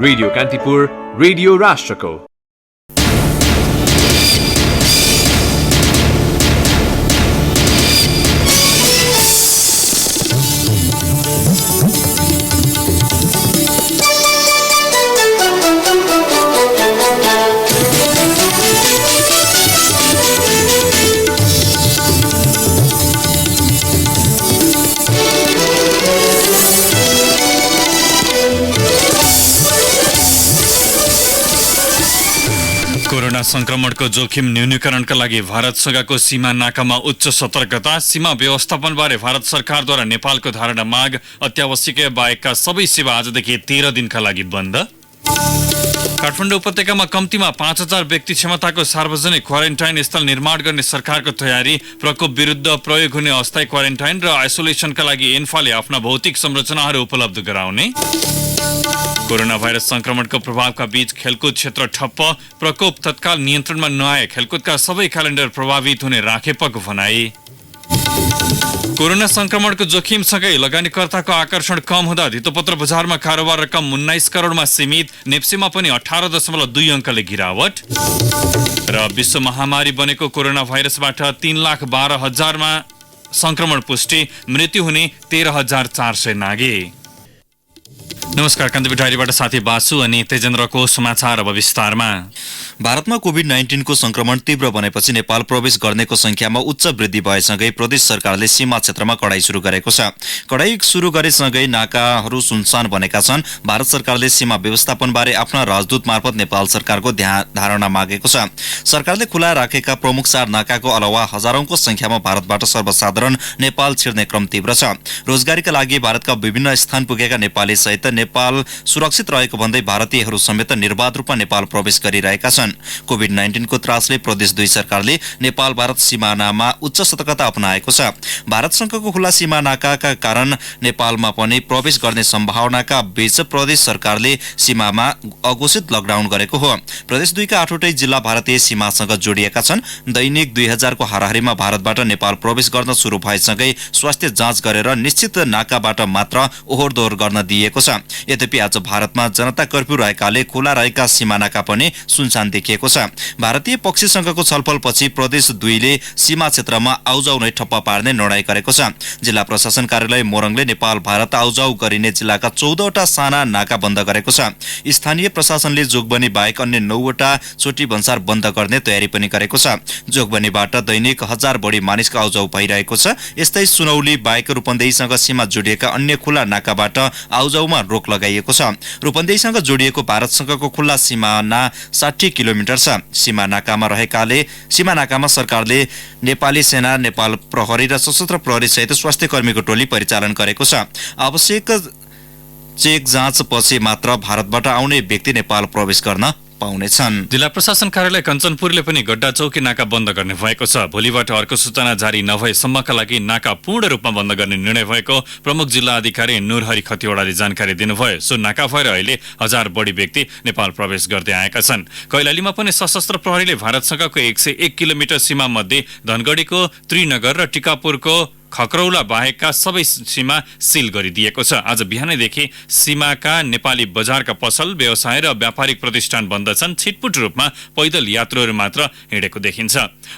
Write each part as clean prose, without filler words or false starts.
Radio Kantipur, radio राष्ट्रको। Corona संक्रमणको जोखिम न्यूनीकरणका लागि भारतसँगको सीमा नाकामा उच्च सतर्कता। सीमा व्यवस्थापनबारे भारत सरकारद्वारा नेपालको धारणा माग। अत्यावश्यक बाहेकका सबै सेवा आजदेखि 13 दिनका लागि बन्द। काठमाडौँ उपत्यकामा कम्तीमा 5000 व्यक्ति क्षमताको सार्वजनिक क्वारेन्टाइन स्थल निर्माण गर्ने सरकारको तयारी। प्रकोप विरुद्ध प्रयोग हुने अस्थायी क्वारेन्टाइन र आइसोलेसनका लागि एन्फाले आफ्ना भौतिक संरचनाहरू उपलब्ध गराउने। कोरोना भाइरस संक्रमणको प्रभावका बीच खेलकुद क्षेत्र ठप्प। प्रकोप तत्काल नियन्त्रणमा नआए खेलकुदका सबै क्यालेन्डर प्रभावित हुने राखेपको भनाई। कोरोना संक्रमणको जोखिमसँगै लगानीकर्ताको आकर्षण कम हुँदा धितोपत्र बजारमा कारोबार रकम 19 करोडमा सीमित। नेप्सीमा पनि 18.2 अङ्कले गिरावट। र विश्व महामारी बनेको कोरोना भाइरसबाट 3,12,000मा संक्रमण पुष्टि। मृत्यु हुने 13,400 नागे। नमस्कार, कान्तिपुर डायरीबाट साथी बासु अनि तेजेन्द्रको समाचार अब विस्तारमा। भारतमा कोभिड-19 को संक्रमण तीव्र बनेपछि नेपाल प्रवेश गर्नेको संख्यामा उच्च वृद्धि भएसँगै प्रदेश सरकारले सीमा क्षेत्रमा कडाई सुरु गरेको छ। कडाई सुरु गरेसँगै नाकाहरू सुनसान बनेका छन्। भारत सरकारले सीमा व्यवस्थापनबारे आफ्ना राजदूत मार्फत नेपाल सरकारको धारणा मागेको छ। सरकारले खुला राखेका प्रमुख 4 नाकाको अलावा हजारौंको संख्यामा भारतबाट सर्वसाधारण नेपाल छिर्ने क्रम तीव्र छ। रोजगारीका लागि भारतका विभिन्न स्थान पुगेका नेपाली सहित नेपाल सुरक्षित रहेको भन्दै भारतीयहरू समेत निर्बाध रूपमा नेपाल प्रवेश गरिरहेका छन्। कोभिड-19 को त्रासले प्रदेश 2 सरकारले नेपाल भारत सीमानामा उच्च सतर्कता अपनाएको छ। भारतसँगको खुला सीमा नाकाका कारण नेपालमा पनि प्रवेश गर्ने सम्भावनाका बीच प्रदेश सरकारले सीमामा अघोषित लकडाउन गरेको हो। प्रदेश 2 का 8वटै जिल्ला भारतीय सीमासँग जोडिएका छन्। दैनिक 2000 को हाराहारीमा भारतबाट नेपाल प्रवेश गर्न सुरु भएसँगै स्वास्थ्य जाँच गरेर निश्चित नाकाबाट मात्र ओहोरदोहोर गर्न दिइएको छ। यद्यपि आज भारतमा जनता कर्फ्यू रहेकाले खुला रहेका सीमा नाका पनि सुनसान देखिएको छ। भारतीय पक्षसँगको छलफलपछि प्रदेश 2 ले सीमा क्षेत्रमा आउजाउ नै ठप्प पार्ने निर्णय गरेको छ। जिल्ला प्रशासन कार्यालय मोरङले नेपाल भारत आउजाउ गरिने जिल्लाका 14वटा साना नाका बन्द गरेको छ। स्थानीय प्रशासनले जोगबनी बाहेक अन्य 9वटा छोटी भन्सार बन्द गर्ने तयारी पनि गरेको छ। जोगबनीबाट दैनिक 1000 बढी मानिसको आउजाउ भइरहेको छ। यस्तै सुनौली बाहेक रूपन्देहीसँग सीमा जोडिएका अन्य खुला नाकाबाट आउजाउमा रोक लगाइएको छ। रूपन्देहीसँग जोडिएको भारतसँगको खुल्ला सीमाना 60 किलोमिटर छ। सीमा नाकामा सरकारले नेपाली सेना, नेपाल प्रहरी र सशस्त्र प्रहरी सहित स्वास्थ्य कर्मीको टोली परिचालन गरेको छ। आवश्यक चेक जाँच पछि मात्र भारतबाट आउने व्यक्ति नेपाल प्रवेश गर्न पाउनेछन्। जिल्ला प्रशासन कार्यालय कञ्चनपुरले पनि गड्डा चौकी नाका बन्द गर्ने भएको छ। भोलिबाट अर्को सूचना जारी नभएसम्मका लागि नाका पूर्ण रूपमा बन्द गर्ने निर्णय भएको प्रमुख जिल्ला अधिकारी नूरहरि खतिवडाले जानकारी दिनुभयो। सो नाका भएर अहिले 1000 बढी व्यक्ति नेपाल प्रवेश गर्दै आएका छन्। कैलालीमा पनि सशस्त्र प्रहरीले भारतसँगको 101 किलोमिटर सीमा मध्ये धनगढीको त्रिनगर र टिकापुरको खक्रौला बाहेकका सबै सीमा सील गरिदिएको छ। आज बिहानैदेखि सीमाका नेपाली बजारका पसल, व्यवसाय र व्यापारिक प्रतिष्ठान बन्द छन्। छिटपुट रूपमा पैदल यात्रुहरू मात्र हिँडेको देखिन्छ।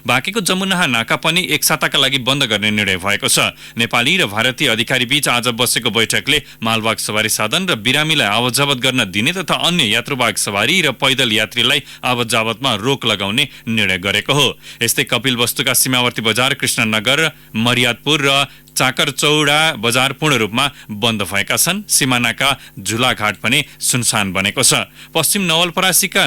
बाँकीको जमुनाहा नाका पनि एक साताका लागि बन्द गर्ने निर्णय भएको छ। नेपाली र भारतीय अधिकारी बीच आज बसेको बैठकले मालवाहक सवारी साधन र बिरामीलाई आवत जावत गर्न दिने तथा अन्य यात्रुवाहक सवारी र पैदल यात्रीलाई आवत जावतमा रोक लगाउने निर्णय गरेको हो। यस्तै कपिलवस्तुका सीमावर्ती बजार, कृष्णनगर, मर्यादपुर र चाकरचौडा बजार पूर्ण रूपमा बन्द भएका छन्। सीमानाका झुलाघाट पनि सुनसान बनेको छ। पश्चिम नवलपरासीका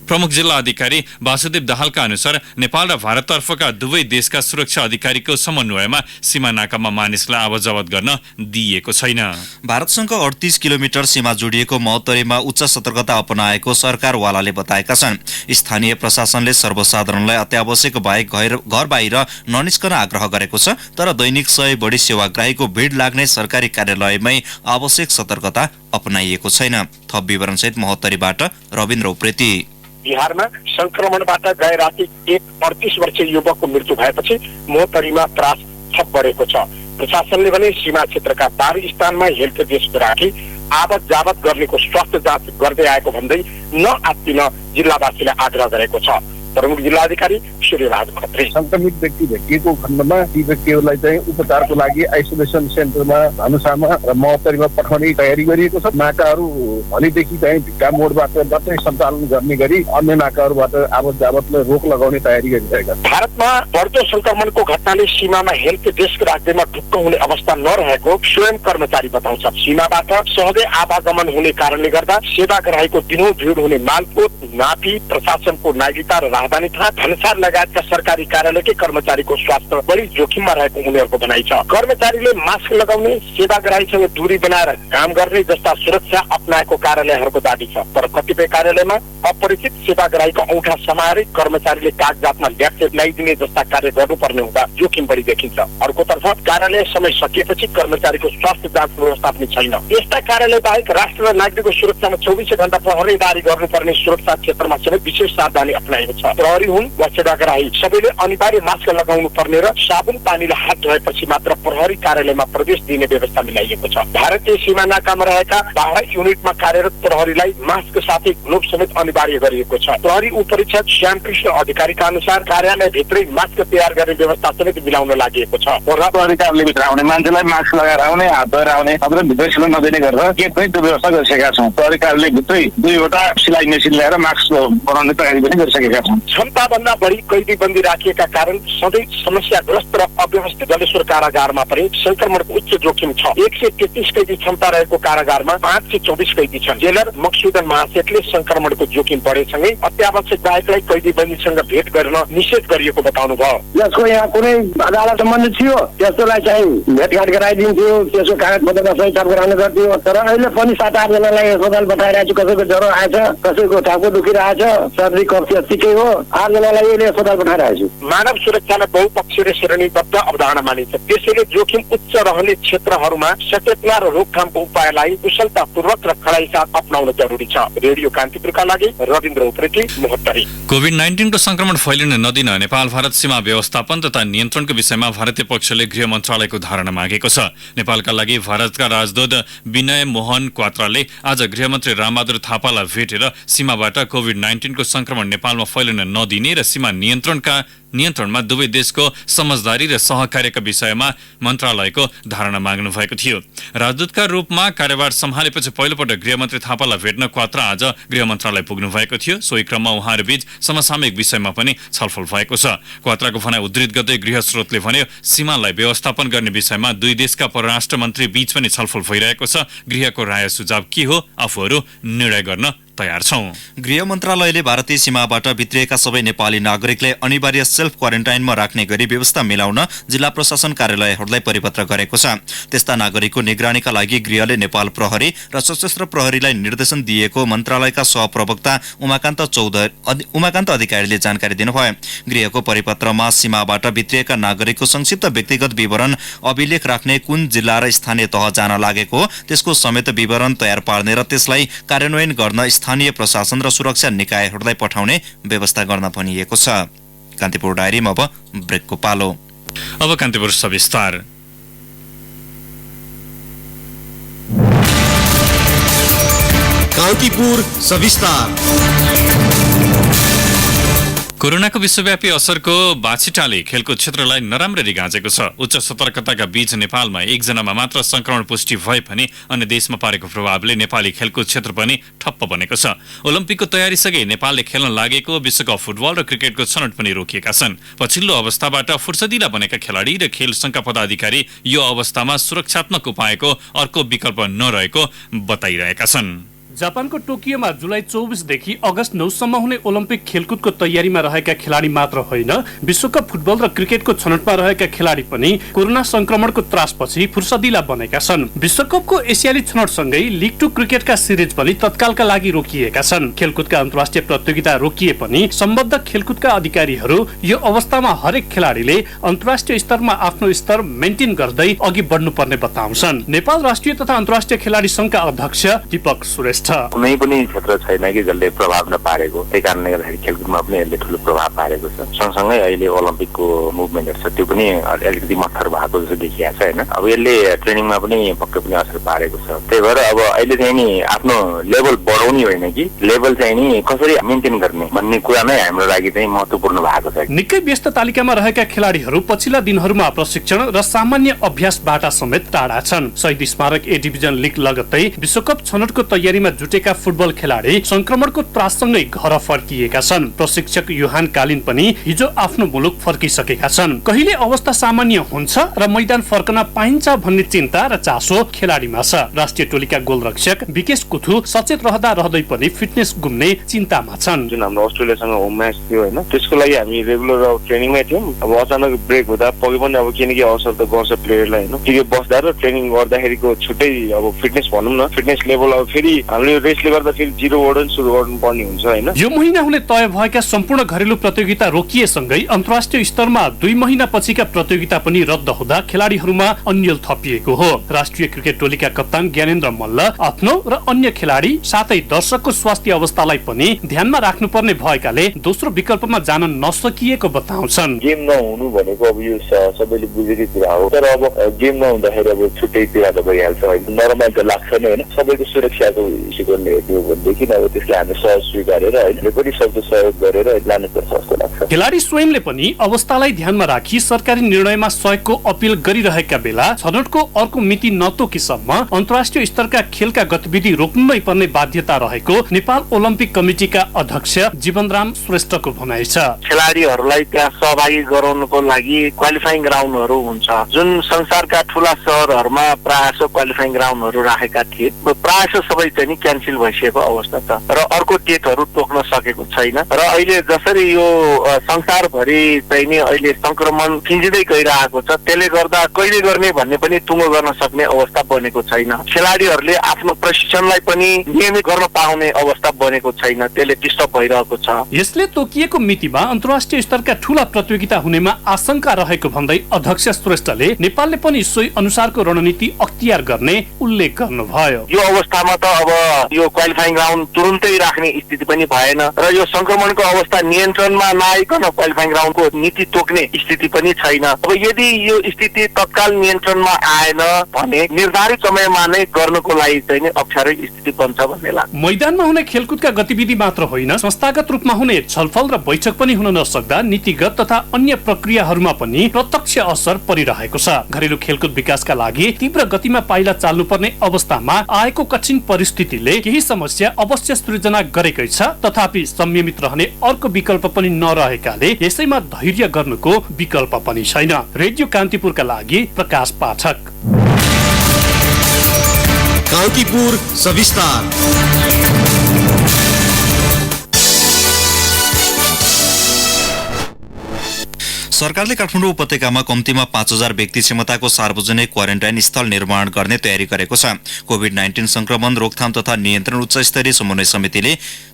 प्रमुख जिल्ला अधिकारी वासुदेव दाहालका अनुसार नेपाल र भारततर्फका दुवै देशका सुरक्षा अधिकारीको समन्वयमा सीमा नाकामा मानिसलाई आवत जावत गर्न दिइएको छैन। भारतसँग 38 किलोमिटर सीमा जोडिएको महोत्तरीमा उच्च सतर्कता अपनाएको सरकारवालाले बताएका छन्। स्थानीय प्रशासनले सर्वसाधारणलाई अत्यावश्यक बाहेक घर बाहिर ननिस्कन आग्रह गरेको छ। तर दैनिक 100 बढी सेवाग्राहीको भिड लाग्ने सरकारी कार्यालयमै आवश्यक सतर्कता अपनाइएको छैन। थप विवरणसहित महोत्तरीबाट रविन्द्र उप्रेती। बिहारमा संक्रमणबाट गए राति एक 38 वर्षीय युवकको मृत्यु भएपछि महोत्तरीमा त्रास थप बढेको छ। प्रशासनले भने सीमा क्षेत्रका 12 स्थानमा हेल्थ डेस्क राखी आवत जावत गर्नेको स्वास्थ्य जाँच गर्दै आएको भन्दै नआत्तिन जिल्लावासीलाई आग्रह गरेको छ। प्रमुख जिल्लाधिकारी सूर्यराज खत्री। संक्रमित व्यक्ति भेटिएको खण्डमा ती व्यक्तिहरूलाई चाहिँ उपचारको लागि आइसोलेसन सेन्टरमा धनुषामा र महोत्तरीमा पठाउने तयारी गरिएको छ। नाकाहरू भोलिदेखि चाहिँ भिक्का मोडबाट मात्रै सञ्चालन गर्ने गरी अन्य नाकाहरूबाट आवत जावतलाई रोक लगाउने तयारी गरिरहेका छन्। भारतमा बढ्दो संक्रमणको घटनाले सीमामा हेल्प डेस्क राख्दैमा ढुक्क हुने अवस्था नरहेको स्वयं कर्मचारी बताउँछ। सीमाबाट सहजै आवागमन हुने कारणले गर्दा सेवाग्राहीको दिनौं भिड हुने मालपोत, नापी, प्रशासनको नागरिकता र राजधानी थाहा भन्सार लगायतका सरकारी कार्यालयकै कर्मचारीको स्वास्थ्य बढी जोखिममा रहेको उनीहरूको भनाइ छ। कर्मचारीले मास्क लगाउने, सेवाग्राहीसँग दूरी बनाएर काम गर्ने जस्ता सुरक्षा अपनाएको कार्यालयहरूको दाबी छ। तर कतिपय कार्यालयमा अपरिचित सेवाग्राहीको औँठा समाएर कर्मचारीले कागजातमा ल्याप्से लगाइदिने जस्ता कार्य गर्नुपर्ने हुँदा जोखिम बढी देखिन्छ। अर्कोतर्फ कार्यालय समय सकिएपछि कर्मचारीको स्वास्थ्य जाँच व्यवस्था पनि छैन। यस्ता कार्यालय बाहेक राष्ट्र र नागरिकको सुरक्षामा 24 घण्टा प्रहरीदारी गर्नुपर्ने सुरक्षा क्षेत्रमा समेत विशेष सावधानी अपनाएको छ। प्रहरी हुन् वा सेवाग्राही सबैले अनिवार्य मास्क लगाउनु पर्ने र साबुन पानीले हात धोएपछि मात्र प्रहरी कार्यालयमा प्रवेश दिने व्यवस्था मिलाइएको छ। भारतीय सीमा नाकामा रहेका 12 युनिटमा कार्यरत प्रहरीलाई मास्क साथै ग्लोभ समेत अनिवार्य गरिएको छ। प्रहरी उपरीक्षक श्यामकृष्ण अधिकारीका अनुसार कार्यालयभित्रै मास्क तयार गर्ने व्यवस्था समेत मिलाउन लागि छ। प्रहरी कार्यालयभित्र आउने मान्छेलाई मास्क लगाएर आउने, हात धोएर आउने, अथवा भित्र सिलाइ नदिने गरेर के पनि त्यो व्यवस्था गरिसकेका छौँ। प्रहरी कार्यालयभित्रै 2वटा सिलाइ मेसिन ल्याएर मास्क बनाउने तयारी पनि गरिसकेका छौँ। क्षमताभन्दा बढी कैदी बन्दी राखिएका कारण सधैँ समस्याग्रस्त र अव्यवस्थित जलेश्वर कारागारमा पनि संक्रमणको उच्च जोखिम छ। 133 कैदी क्षमता रहेको कारागारमा 524 कैदी छन्। जेलर मक्सुदन महासेठले संक्रमणको जोखिम बढेसँगै अत्यावश्यक बाहेकलाई कैदी बन्दीसँग भेट गर्न निषेध गरिएको बताउनु भयो। जसको यहाँ कुनै अदालत सम्बन्धित थियो त्यस्तोलाई चाहिँ भेटघाट गराइदिन्थ्यो, त्यसको कागजपत्रमा सही छाप गराउने गर्थ्यो। तर अहिले पनि 7-8 जनालाई अस्पताल पठाइरहेको छु। कसैको ज्वरो आएछ, कसैको टाउको दुखिरहेछ, सर्दी कफ यतिकै हो। 8 जनालाई अहिले अस्पताल पठाइरहेको छु। मानव सुरक्षालाई बहुपक्षीय श्रेणीबद्ध अवधारणा मानिन्छ। त्यसैले जोखिम उच्च रहने क्षेत्रहरूमा सचेतना र रोकथामको उपायलाई कुशलतापूर्वक र कडाइसाथ अपनाउन जरुरी छ। रेडियो कान्तिपुरका लागि रविन्द्र उप्रेती, महोत्तरी। कोभिड-19 को संक्रमण फैलिन नदिन नेपाल भारत सीमा व्यवस्थापन तथा नियन्त्रणको विषयमा भारतीय पक्षले गृह मन्त्रालयको धारणा मागेको छ। नेपालका लागि भारतका राजदूत विनय मोहन क्वात्राले आज गृहमन्त्री रामबहादुर थापालाई भेटेर सीमाबाट कोभिड-19 को संक्रमण नेपालमा फैलिन नदिने र सीमा नियन्त्रणमा दुवै देशको समझदारी र सहकार्यका विषयमा मन्त्रालयको धारणा माग्नु भएको थियो। राजदूतका रूपमा कार्यभार सम्हालेपछि पहिलोपटक गृहमन्त्री थापालाई भेट्न क्वात्रा आज गृह मन्त्रालय पुग्नु भएको थियो। सोही क्रममा उहाँहरूबीच समसामयिक विषयमा पनि छलफल भएको छ। क्वात्राको भनाइ उद्धृत गर्दै गृह स्रोतले भन्यो, सीमालाई व्यवस्थापन गर्ने विषयमा दुई देशका परराष्ट्र मन्त्री बीच पनि छलफल भइरहेको छ। गृहको राय सुझाव के हो, आफूहरू निर्णय गर्न तयार छौं। गृह मन्त्रालयले भारतीय सीमाबाट भित्रिएका सबै नेपाली नागरिकलाई अनिवार्य सेल्फ क्वारेन्टाइनमा राख्ने गरी व्यवस्था मिलाउन जिल्ला प्रशासन कार्यालयहरूलाई परिपत्र गरेको छ। त्यस्ता नागरिकको निगरानीका लागि गृहले नेपाल प्रहरी र सशस्त्र प्रहरीलाई निर्देशन दिएको मन्त्रालयका सहप्रवक्ता उमाकान्त अधिकारीले जानकारी दिनुभयो। गृहको परिपत्रमा सीमाबाट भित्रिएका नागरिकको संक्षिप्त व्यक्तिगत विवरण अभिलेख राख्ने, कुन जिल्ला र स्थानीय तह जान लागेको त्यसको समेत विवरण तयार पार्ने र त्यसलाई कार्यान्वयन गर्न स्थानीय प्रशासन र सुरक्षा निकायहरूलाई पठाउने व्यवस्था गर्न भनिएको छ। कान्तिपुर डायरीमा अब ब्रेकको पालो। अब कान्तिपुर सविस्तार। कान्तिपुर सविस्तार। कोरोनाको विश्वव्यापी असरको बाछिटाले खेलकुद क्षेत्रलाई नराम्ररी गाँजेको छ। उच्च सतर्कताका बीच नेपालमा एकजनामा मात्र संक्रमण पुष्टि भए पनि अन्य देशमा पारेको प्रभावले नेपाली खेलकुद क्षेत्र पनि ठप्प बनेको छ। ओलम्पिकको तयारीसँगै नेपालले खेल्न लागेको विश्वकप फुटबल र क्रिकेटको छनौट पनि रोकिएका छन्। पछिल्लो अवस्थाबाट फुर्सदिला बनेका खेलाडी र खेल संघका पदाधिकारी यो अवस्थामा सुरक्षात्मक उपायको अर्को विकल्प नरहेको बताइरहेका छन्। जापानको टोकियोमा जुलाई 24 देखि अगस्त 9 सम्म हुने ओलम्पिक खेलकुदको तयारीमा रहेका खेलाडी मात्र होइन, विश्वकप फुटबल र क्रिकेटको छनौटमा रहेका खेलाडी पनि कोरोना संक्रमणको त्रासपछि फुर्सदिला बनेका छन्। विश्वकपको एसियाली छनौटसँगै लिग 2 क्रिकेटका सिरिज पनि तत्कालका लागि रोकिएका छन्। खेलकुदका अन्तर्राष्ट्रिय प्रतियोगिता रोकिए पनि सम्बद्ध खेलकुदका अधिकारीहरू यो अवस्थामा हरेक खेलाडीले अन्तर्राष्ट्रिय स्तरमा आफ्नो स्तर मेन्टेन गर्दै अघि बढ्नुपर्ने बताउँछन्। नेपाल राष्ट्रिय तथा अन्तर्राष्ट्रिय खेलाडी संघका अध्यक्ष दीपक सुरेश छ। कुनै पनि क्षेत्र छैन कि जसले प्रभाव नपारेको, त्यही कारणले गर्दाखेरि खेलकुदमा पनि यसले ठुलो प्रभाव पारेको छ। सँगसँगै अहिले ओलम्पिकको मुभमेन्टहरू छ त्यो पनि अलिकति मत्थर भएको जस्तो देखिएको छ होइन। अब यसले ट्रेनिङमा पनि पक्कै पनि असर पारेको छ। त्यही भएर अब अहिले चाहिँ नि आफ्नो लेभल बढाउने होइन कि लेभल चाहिँ नि कसरी मेन्टेन गर्ने भन्ने कुरा नै हाम्रो लागि चाहिँ महत्त्वपूर्ण भएको छ। निकै व्यस्त तालिकामा रहेका खेलाडीहरू पछिल्ला दिनहरूमा प्रशिक्षण र सामान्य अभ्यासबाट समेत टाढा छन्। शहीद स्मारक ए डिभिजन लिग लगत्तै विश्वकप छनौटको तयारीमा जुटेका फुटबल खेलाडी संक्रमणको त्राससँगै घर फर्किएका छन्। प्रशिक्षक युहान कालिन पनि हिजो आफ्नो मुलुक फर्किसकेका छन्। कहिले अवस्था सामान्य हुन्छ र मैदान फर्कन पाइन्छ भन्ने चिन्ता र चासो खेलाडीमा छ। राष्ट्रिय टोलीका गोलरक्षक विकेश कुथु सचेत रहँदा रहँदै पनि फिटनेस गुम्ने चिन्तामा छन्। जुन हाम्रो अस्ट्रेलियासँग होम म्याच थियो होइन, त्यसको लागि हामी रेगुलर ट्रेनिङमै थियौँ। अब अचानक ब्रेक हुँदा पक्कै पनि अब किन के असर त गर्छ प्लेयरलाई होइन। के बस्दा र ट्रेनिङ गर्दाखेरिको छुट्टै अब फिटनेस भनौँ न, फिटनेस लेभल अब फेरि हामीले रेसले गर्दा फेरि 0 सुरु गर्नुपर्ने हुन्छ होइन। यो महिना हुने तय भएका सम्पूर्ण घरेलु प्रतियोगिता रोकिएसँगै अन्तर्राष्ट्रिय स्तरमा 2 महिना पछिका प्रतियोगिता पनि रद्द हुँदा खेलाडीहरूमा अन्यल थपिएको हो। राष्ट्रिय क्रिकेट टोलीका कप्तान ज्ञानेन्द्र मल्ल आफ्नो र अन्य खेलाडी साथै दर्शकको स्वास्थ्य अवस्थालाई पनि ध्यानमा राख्नुपर्ने भएकाले दोस्रो विकल्पमा जान नसकिएको बताउँछन्। गेम नहुनु भनेको अब यो सबैले बुझेकै कुरा हो, तर अब गेम नहुँदाखेरि अब छुट्टै पीडा त भइहाल्छ होइन। नर्मल त लाग्छ नै होइन। सबैको सुरक्षाको इस्यु गर्ने हो भनेदेखि अब त्यसलाई हामी सहज स्वीकारेर होइन पनि सक्दो सहयोग गरेर लानुपर्छ जस्तो लाग्छ। खेलाडी स्वयंले पनि अवस्थालाई ध्यानमा राखी सरकारी निर्णयमा सहयोगको अपील गरिरहेका बेला छनौटको अर्को मिति नतोकीसम्म अन्तर्राष्ट्रिय स्तरका खेलका गतिविधि रोक्नै पर्ने बाध्यता रहेको नेपाल ओलम्पिक कमिटिका अध्यक्ष जीवनराम श्रेष्ठको भनाइ छ। खेलाडीहरूलाई त्यहाँ सहभागी गराउनको लागि क्वालिफाइङ ग्राउन्डहरू हुन्छ, जुन संसारका ठुला सहरहरूमा प्रायः क्वालिफाइङ ग्राउन्डहरू राखेका थिए, प्रायः सबै चाहिँ क्यान्सल भइसकेको अवस्था छ र अर्को डेटहरू तोक्न सकेको छैन। र अहिले जसरी यो संसारभरि चाहिँ नि अहिले संक्रमण फिँजिँदै गइरहेको छ, त्यसले गर्दा कहिले गर्ने भन्ने पनि टुङ्गो गर्न सक्ने अवस्था बनेको छैन। खेलाडीहरूले आफ्नो प्रशिक्षणलाई पनि नियमित गर्न पाउने अवस्था बनेको छैन, त्यसले डिस्टर्ब भइरहेको छ। यसले तोकिएको मितिमा अन्तर्राष्ट्रिय स्तरका ठूला प्रतियोगिता हुनेमा आशंका रहेको भन्दै अध्यक्ष श्रेष्ठले नेपालले पनि सोही अनुसारको रणनीति अख्तियार गर्ने उल्लेख गर्नुभयो। यो अवस्थामा त अब यो क्वालिफाइङ ग्राउन्ड तुरुन्तै राख्ने स्थिति पनि भएन र यो संक्रमणको अवस्था नियन्त्रणमा नआइकन क्वालिफाइङ ग्राउन्डको नीति तोक्ने स्थिति पनि छैन। अब यदि यो स्थिति तत्काल नियन्त्रणमा आएन भने निर्धारित समयमा नै गर्नको लागि चाहिँ अप्ठ्यारै स्थिति बन्छ भन्ने लाग्छ। मैदानमा हुने खेलकुदका गतिविधि मात्र होइन, संस्थागत रूपमा हुने छलफल र बैठक पनि हुन नसक्दा नीतिगत तथा अन्य प्रक्रियाहरूमा पनि प्रत्यक्ष असर परिरहेको छ। घरेलु खेलकुद विकासका लागि तीव्र गतिमा पाइला चाल्नुपर्ने अवस्थामा आएको कठिन परिस्थितिले केही समस्या अवश्य सृजना गरेकै छ, तथापि संयमित रहने अर्को विकल्प पनि नरहेकाले यसैमा धैर्य गर्नुको विकल्प पनि छैन। रेडियो कान्तिपुरका लागि प्रकाश पाठक। कान्तिपुर सविस्तार। सरकारले काठमाडौँ उपत्यकामा कम्तीमा 5000 व्यक्ति क्षमताको सार्वजनिक क्वारेन्टाइन स्थल निर्माण गर्ने तयारी गरेको छ। कोभिड-19 संक्रमण रोकथाम तथा नियन्त्रण उच्च स्तरीय समन्वय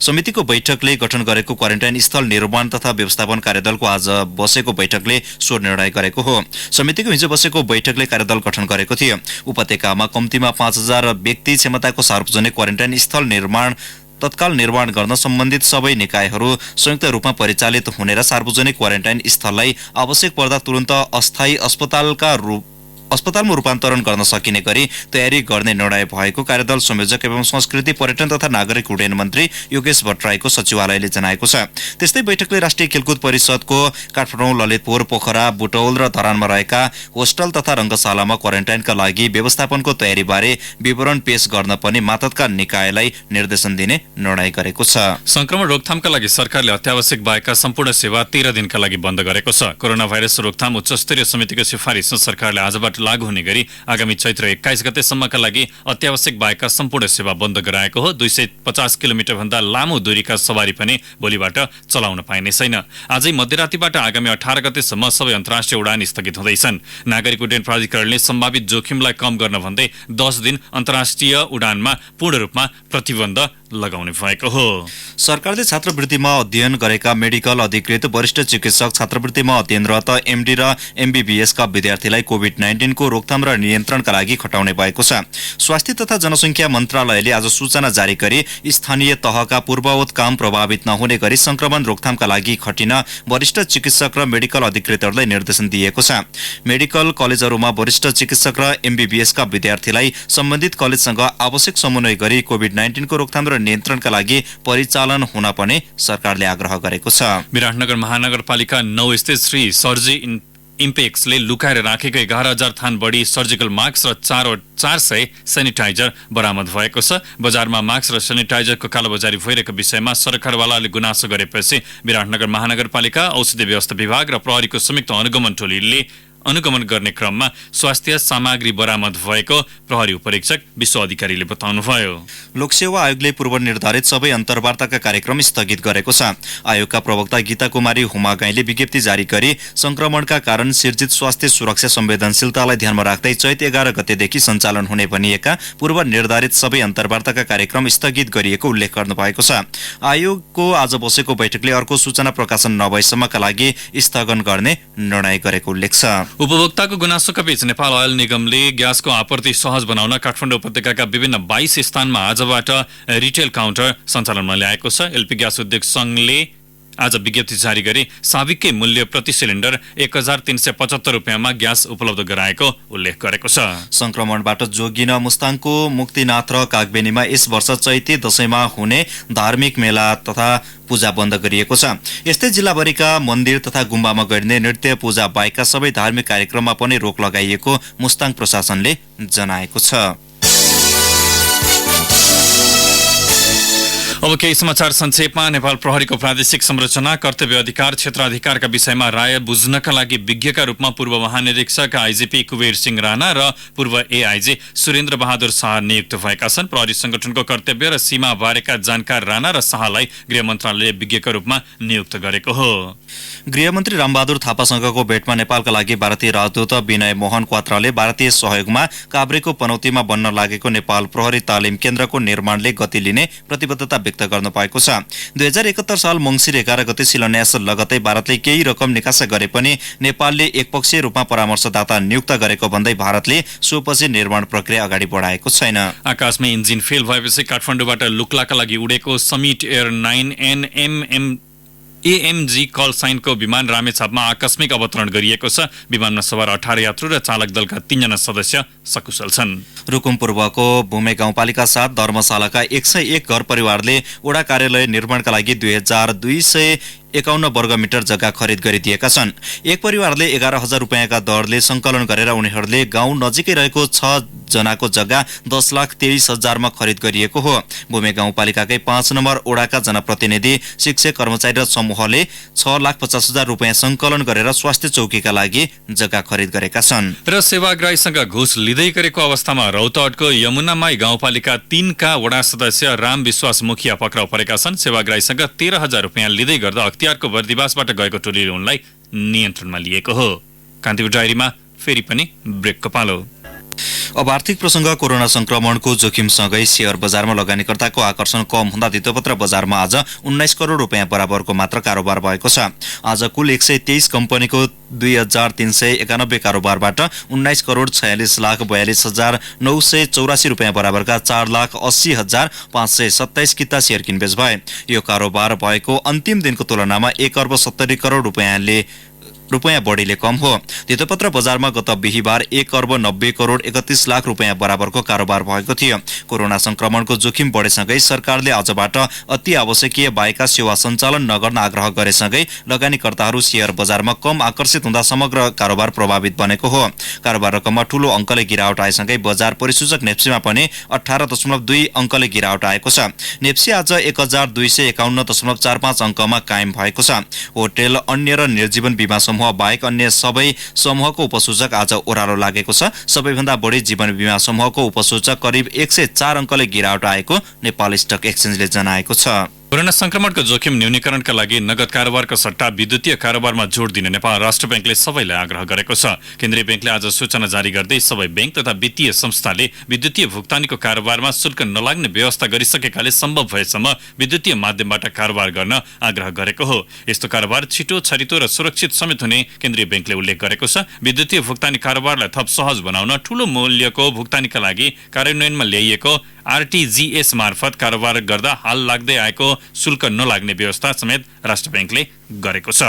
समितिको बैठकले गठन गरेको क्वारेन्टाइन स्थल निर्माण तथा व्यवस्थापन कार्यदलको आज बसेको बैठकले सो निर्णय गरेको हो। समितिको हिजो बसेको बैठकले कार्यदल गठन गरेको थियो। उपत्यकामा कम्तीमा 5000 व्यक्ति क्षमताको सार्वजनिक क्वारेन्टाइन स्थल तत्काल निर्माण गर्न सम्बन्धित सबै निकायहरू संयुक्त रूपमा परिचालित हुने र सार्वजनिक क्वारेन्टाइन स्थललाई आवश्यक पर्दा तुरन्त अस्थायी अस्पतालमा रूपान्तरण गर्न सकिने गरी तयारी गर्ने निर्णय भएको कार्यदल संयोजक एवं संस्कृति पर्यटन तथा नागरिक उड्डयन मन्त्री योगेश भट्टराईको सचिवालयले जनाएको छ। त्यस्तै बैठकले राष्ट्रिय खेलकुद परिषदको काठमाडौँ, ललितपुर, पोखरा, बुटौल र धरानमा रहेका होस्टल तथा रंगशालामा क्वारेन्टाइनका लागि व्यवस्थापनको तयारीबारे विवरण पेश गर्न पनि मातहतका निकायलाई निर्देशन दिने निर्णय गरेको छ। संक्रमण रोकथामका लागि सरकारले अत्यावश्यक बाहेकका सम्पूर्ण सेवा 13 दिनका लागि बन्द गरेको छ। कोरोना भाइरस रोकथाम उच्च स्तरीय समितिको सिफारिसमा सरकारले आजबाट लागू हुने गरी आगामी चैत्र 21 गतेसम्मका लागि अत्यावश्यक बाहेकका सम्पूर्ण सेवा बन्द गराएको हो। 250 किलोमिटर भन्दा लामो दूरीका सवारी पनि भोलिबाट चलाउन पाइने छैन। आजै मध्यरातीबाट आगामी 18 गतेसम्म सबै अन्तर्राष्ट्रिय उडान स्थगित हुँदैछन्। नागरिक उड्डयन प्राधिकरणले सम्भावित जोखिमलाई कम गर्न भन्दै 10 दिन अन्तर्राष्ट्रिय उडानमा पूर्ण रूपमा प्रतिबन्ध लगाउने भएको हो। सरकारले छात्रवृत्तिमा अध्ययन गरेका मेडिकल अधिकृत वरिष्ठ चिकित्सक छात्रवृत्तिमा अध्ययनरत एमडी र एमबीबीएस का विद्यार्थीलाई कोभिड-19 को रोकथाम र नियन्त्रणका लागि खटाउने भएको छ। स्वास्थ्य तथा जनसङ्ख्या मन्त्रालयले आज सूचना जारी गरी स्थानीय तहका पूर्ववत काम प्रभावित नहुने गरी संक्रमण रोकथामका लागि खटिन वरिष्ठ चिकित्सक र मेडिकल अधिकृतहरूलाई निर्देशन दिएको छ। मेडिकल कलेजहरूमा वरिष्ठ चिकित्सक र MBBS का विद्यार्थीलाई सम्बन्धित कलेजसँग आवश्यक समन्वय गरी कोभिड-19 को रोकथाम र नियन्त्रणका लागि परिचालन हुन पनि सरकारले आग्रह गरेको छ। विराटनगर महानगरपालिका 9 स्थित श्री सर्जी इम्पेक्सले लुकाएर राखेको 11,000 थान बढी सर्जिकल मास्क र 400 सेनिटाइजर बरामद भएको छ। बजारमा मास्क र सेनिटाइजरको कालोबजारी भइरहेको विषयमा सरकारवालाले गुनासो गरेपछि विराटनगर महानगरपालिका औषधि व्यवस्था विभाग र प्रहरीको संयुक्त अनुगमन गर्ने क्रममा स्वास्थ्य सामग्री बरामद भएको प्रहरी उपरीक्षक विश्व अधिकारीले बताउनुभयो। लोकसेवा आयोगले पूर्व निर्धारित सबै अन्तर्वार्ताका कार्यक्रम स्थगित गरेको छ। आयोगका प्रवक्ता गीता कुमारी हुमागाईले विज्ञप्ति जारी गरी संक्रमणका कारण सिर्जित स्वास्थ्य सुरक्षा संवेदनशीलतालाई ध्यानमा राख्दै चैत 11 गतेदेखि सञ्चालन हुने भनिएका पूर्व निर्धारित सबै अन्तर्वार्ताका कार्यक्रम स्थगित गरिएको उल्लेख गर्नुभएको छ। आयोगको आज बसेको बैठकले अर्को सूचना प्रकाशन नभएसम्मका लागि स्थगन गर्ने निर्णय गरेको उल्लेख छ। उपभोक्ताको गुनासोका बीच नेपाल अयल निगमले ग्यासको आपूर्ति सहज बनाउन काठमाडौँ उपत्यकाका विभिन्न 22 स्थानमा आजबाट रिटेल काउन्टर सञ्चालनमा ल्याएको छ। एलपी ग्यास उद्योग संघले आज विज्ञप्ति जारी गरी साविककै मूल्य प्रति सिलिन्डर 1,375 रुपियाँमा ग्यास उपलब्ध गराएको उल्लेख गरेको छ। संक्रमणबाट जोगिन मुस्ताङको मुक्तिनाथ र कागबेनीमा यस वर्ष चैते दशैंमा हुने धार्मिक मेला तथा पूजा बन्द गरिएको छ। यस्तै जिल्लाभरिका मन्दिर तथा गुम्बामा गरिने नृत्य पूजा बाहेकका सबै धार्मिक कार्यक्रममा पनि रोक लगाइएको मुस्ताङ प्रशासनले जनाएको छ। अब केही समाचार संक्षेपमा। नेपाल प्रहरीको प्रादेशिक संरचना कर्तव्य अधिकार क्षेत्राधिकारका विषयमा राय बुझ्नका लागि विज्ञका रूपमा पूर्व महानिरीक्षक आइजिपी कुबेर सिंह राणा र पूर्व एआइजी सुरेन्द्र बहादुर शाह नियुक्त भएका छन्। प्रहरी संगठनको कर्तव्य र सीमा बारेका जानकार राणा र शाहलाई गृह मन्त्रालयले विज्ञका रूपमा नियुक्त गरेको हो। गृहमन्त्री रामबहादुर थापासँगको भेटमा नेपालका लागि भारतीय राजदूत विनय मोहन क्वात्राले भारतीय सहयोगमा काभ्रेको पनौतीमा बन्न लागेको नेपाल प्रहरी तालिम केन्द्रको निर्माणले गति लिने प्रतिबद्धता व्यक्त गर्नु भएको छ। 2071 साल मङ्सिर 11 गते शिलान्यास लगतै भारतले केही रकम निकासा गरे पनि नेपालले एकपक्षीय रूपमा परामर्शदाता नियुक्त गरेको भन्दै भारतले सोपछि निर्माण प्रक्रिया अगाडि बढाएको छैन। आकाशमा इन्जिन फेल भएपछि काठमाडौँबाट लुक्लाका लागि उडेको समिट एयर 9 AMG कल साइनको विमान रामेछापमा आकस्मिक अवतरण गरिएको छ। विमानमा सवार 18 यात्रु र चालक दलका 3 जना सदस्य सकुशल छन्। रुकुम पूर्वको भूमे गाउँपालिका 7 धर्मशालाका 101 घर परिवारले वडा कार्यालय निर्माणका लागि 2251 वर्ग मिटर जग्गा खरिद गरिदिएका छन्। एक परिवारले 11,000 रुपियाँका दरले संकलन गरेर उनीहरूले गाउँ नजिकै रहेको 6 जनाको जग्गा 10,23,000 मा खरिद गरिएको हो। भूमे गाउँपालिकाकै 5 नम्बर ओडाका जनप्रतिनिधि शिक्षक कर्मचारी र समूहले 6,50,000 रुपियाँ संकलन गरेर स्वास्थ्य चौकीका लागि जग्गा खरिद गरेका छन्। र सेवाग्राहीसँग घुस लिँदै गरेको अवस्थामा रौतहटको यमुनामाई गाउँपालिका 3 का वडा सदस्य राम विश्वास मुखिया पक्राउ परेका छन्। सेवाग्राहीसँग 13,000 रुपियाँ लिँदै गर्दा अख्तियारको बर्दिवासबाट गएको टोलीले उनलाई नियन्त्रणमा लिएको हो। कान्तिपुर डायरीमा फेरि पनि ब्रेकको पालो। अब आर्थिक प्रसंग। कोरोना संक्रमणको जोखिमसँगै शेयर बजारमा लगानीकर्ताको आकर्षण कम हुँदा धितोपत्र बजारमा आज 19 करोड रुपियाँ बराबरको मात्र कारोबार भएको छ। आज कुल 123 कम्पनीको 2,391 कारोबारबाट 19 करोड 46,42,984 रुपियाँ बराबरका 4,80,527 किता शेयर किनबेच भए। यो कारोबार भएको अन्तिम दिनको तुलनामा 1 अर्ब 70 करोड रुपियाँ बढीले कम हो। धितोपत्र बजारमा गत बिहीबार 1 अर्ब 90 करोड 31 लाख रुपियाँ बराबरको कारोबार भएको थियो। कोरोना संक्रमणको जोखिम बढेसँगै सरकारले आजबाट अति आवश्यकीय बाहेकका सेवा सञ्चालन नगर्न आग्रह गरेसँगै लगानीकर्ताहरू शेयर बजारमा कम आकर्षित हुँदा समग्र कारोबार प्रभावित बनेको हो। कारोबार रकममा ठूलो अंकले गिरावट आएसँगै बजार परिसूचक नेप्सीमा पनि 18.2 अंकले गिरावट आएको छ। नेप्सी आज 1,251.45 अंकमा कायम भएको छ। होटेल, अन्य र निर्जीवन बीमा समूह बाहेक अन्य सबै समूहको उपसूचक आज ओह्रालो लागेको छ। सबैभन्दा बढी जीवन बीमा समूहको उपसूचक करिब 104 अंकले गिरावट आएको नेपाल स्टक एक्सचेन्जले जनाएको छ। कोरोना संक्रमणको जोखिम न्यूनीकरणका लागि नगद कारोबारको सट्टा विद्युतीय कारोबारमा जोड दिने नेपाल राष्ट्र बैंकले सबैलाई आग्रह गरेको छ। केन्द्रीय बैंकले आज सूचना जारी गर्दै सबै बैंक तथा वित्तीय संस्थाले विद्युतीय भुक्तानीको कारोबारमा शुल्क नलाग्ने व्यवस्था गरिसकेकाले सम्भव भएसम्म विद्युतीय माध्यमबाट कारोबार गर्न आग्रह गरेको हो। यस्तो कारोबार छिटो, छरितो र सुरक्षित समेत हुने केन्द्रीय बैंकले उल्लेख गरेको छ। विद्युतीय भुक्तानी कारोबारलाई थप सहज बनाउन ठूलो मूल्यको भुक्तानीका लागि कार्यान्वयनमा ल्याइएको आरटीजीएस मार्फत कारोबार गर्दा हाल लाग्दै आएको शुल्क नलाग्ने व्यवस्था समेत राष्ट्र बैंकले गरेको छ।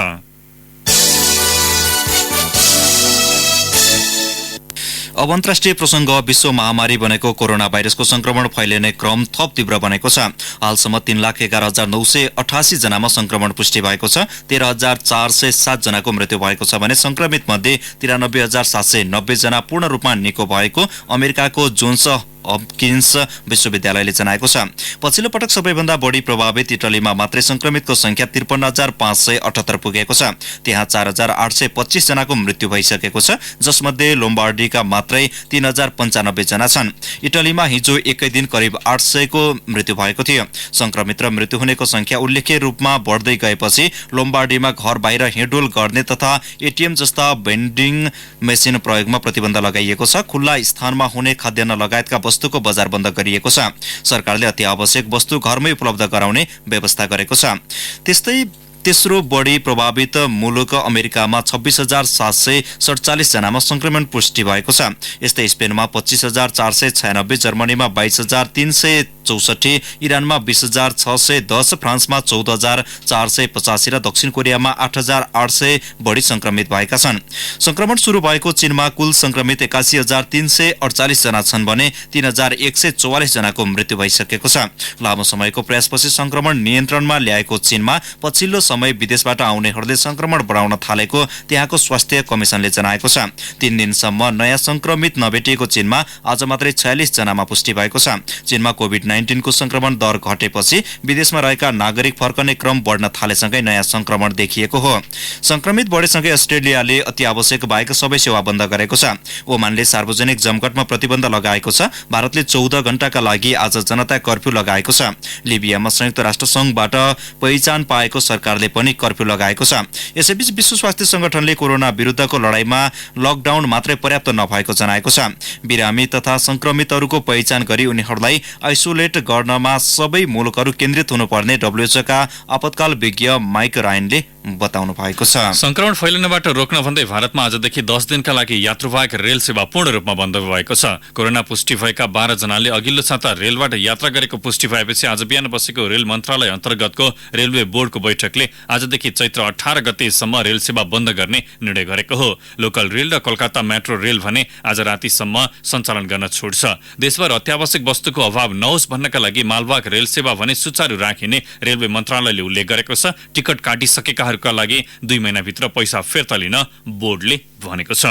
अब अन्तर्राष्ट्रिय प्रसंग विश्व महामारी बनेको कोरोना भाइरसको संक्रमण फैलिने क्रम थप तीव्र बनेको छ। हालसम्म 3,11,988 जनामा संक्रमण पुष्टि भएको छ। 13,407 जनाको मृत्यु भएको छ भने संक्रमित मध्ये 93,790 जना पूर्ण रूपमा निको भएको अमेरिकाको जोन्स हपकिन्स विश्वविद्यालयले जनाएको छ। पछिल्लो पटक सबैभन्दा बढी प्रभावित इटलीमा मात्रै संक्रमितको संख्या 53,578 पुगेको छ। त्यहाँ 4,825 जनाको मृत्यु भइसकेको छ, जसमध्ये लोम्बार्डीका मात्रै 3,095 जना छन्। इटलीमा हिजो एकै दिन करिब 800 को मृत्यु भएको थियो। संक्रमित र मृत्यु हुनेको संख्या उल्लेख्य रूपमा बढ्दै गएपछि लोम्बार्डीमा घर बाहिर हिँडडुल गर्ने तथा एटीएम जस्ता भेन्डिङ मेसिन प्रयोगमा प्रतिबन्ध लगाइएको छ। खुल्ला स्थानमा हुने खाद्यान्न लगायतका वस्तुको बजार बन्द गरिएको छ। सरकारले अति आवश्यक वस्तु घरमै उपलब्ध गराउने व्यवस्था गरेको छ। त्यस्तै तेस्रो बढी प्रभावित मुलुक अमेरिकामा 26,747 जनामा संक्रमण पुष्टि भएको छ। यस्तै स्पेनमा 25,496, जर्मनीमा 22,364, इरानमा 20,610, फ्रान्समा 14,485 र दक्षिण कोरियामा 8,800 बढी संक्रमित भएका छन्। संक्रमण सुरु भएको चीनमा कुल संक्रमित 81,348 जना छन् भने 3,144 जनाको मृत्यु भइसकेको छ। लामो समयको प्रयासपछि संक्रमण नियन्त्रणमा ल्याएको चीनमा पछिल्लो समय विदेशबाट आउनेहरूले संक्रमण बढाउन थालेको त्यहाँको स्वास्थ्य कमिसनले जनाएको छ। 3 दिनसम्म नयाँ संक्रमित नभेटिएको चीनमा आज मात्रै 46 जनामा पुष्टि भएको छ। चीनमा कोभिड-19 को संक्रमण दर घटेपछि विदेशमा रहेका नागरिक फर्कने क्रम बढ्न थालेसँगै नयाँ संक्रमण देखिएको हो। संक्रमित बढेसँगै अस्ट्रेलियाले अति आवश्यक बाहेक सबै सेवा बन्द गरेको छ। ओमानले सार्वजनिक जमघटमा प्रतिबन्ध लगाएको छ। भारतले 14 घण्टाका लागि आज जनता कर्फ्यू लगाएको छ। लिबियामा संयुक्त राष्ट्र संघबाट पहिचान पाएको सरकारले पनि कर्फ्यू लगाएको छ। यसैबीच विश्व स्वास्थ्य संगठनले कोरोना विरुद्धको लडाईमा लकडाउन मात्रै पर्याप्त नभएको जनाएको छ। बिरामी तथा संक्रमितहरूको पहिचान गरी उनीहरूलाई आइसोलेट गर्नमा सबै मुलुकहरू केन्द्रित हुनुपर्ने डब्ल्युएचओ का आपतकाल विज्ञ माइक रायनले बताउनु भएको छ। संक्रमण फैलिनबाट रोक्न भन्दै भारतमा आजदेखि 10 दिनका लागि यात्रुवाहक रेल सेवा पूर्ण रूपमा बन्द भएको छ। कोरोना पुष्टि भएका 12 जनाले अघिल्लो साता रेलबाट यात्रा गरेको पुष्टि भएपछि आज बिहान बसेको रेल मन्त्रालय अन्तर्गतको रेलवे बोर्डको बैठकले आजदेखि चैत्र 18 गतेसम्म रेल सेवा बन्द गर्ने निर्णय गरेको हो। लोकल रेल र कोलकाता मेट्रो रेल भने आज रातिसम्म सञ्चालन गर्न छोड्छ। देशभर अत्यावश्यक वस्तुको अभाव नहोस् भन्नका लागि मालवाहक रेल सेवा भने सुचारू राखिने रेलवे मन्त्रालयले उल्लेख गरेको छ। टिकट काटिसकेकाहरूका लागि 2 महिनाभित्र पैसा फिर्ता लिन बोर्डले भनेको छ।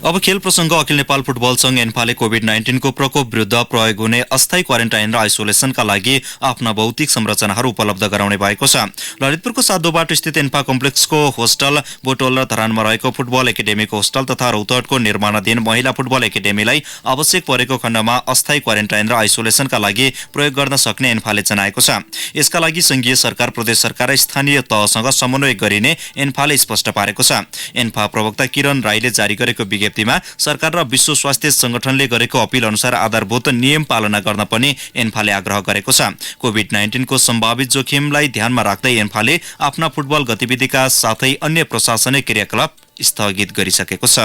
अब खेल प्रसंग अखिल नेपाल फुटबल संघ एन्फाले कोभिड-19 को प्रकोप विरुद्ध प्रयोग हुने अस्थायी क्वारेन्टाइन र आइसोलेसनका लागि आफ्ना भौतिक संरचनाहरू उपलब्ध गराउने भएको छ। ललितपुरको साधोबाट स्थित एन्फा कम्प्लेक्सको होस्टल, बोटोल र धरानमा रहेको फुटबल एकाडेमीको होस्टल तथा रौतहटको निर्माणाधीन महिला फुटबल एकाडेमीलाई आवश्यक परेको खण्डमा अस्थायी क्वारेन्टाइन र आइसोलेसनका लागि प्रयोग गर्न सक्ने एन्फाले जनाएको छ। यसका लागि संघीय सरकार, प्रदेश सरकार र स्थानीय तहसँग समन्वय गरिने एन्फाले स्पष्ट पारेको छ। एन्फा प्रवक्ता किरण राईले जारी गरेको विज्ञप्तिमा सरकार र विश्व स्वास्थ्य संगठनले गरेको अपील अनुसार आधारभूत नियम पालना गर्न पनि एन्फाले आग्रह गरेको छ। कोभिड-19 को सम्भावित जोखिमलाई ध्यानमा राख्दै एन्फाले आफ्ना फुटबल गतिविधिका साथै अन्य प्रशासनिक क्रियाकलाप स्थगित गरिसकेको छ।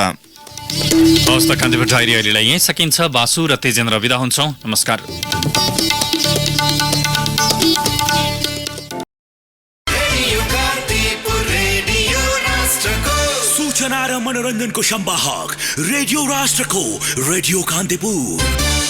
हवस् त कान्तिपुर डायरी अहिलेलाई यहीँ सकिन्छ। बासु र तेजेन्द्र बिदा हुन्छौँ। नमस्कार। सूचना र मनोरञ्जनको संवाहक रेडियो राष्ट्रको रेडियो कान्तिपुर।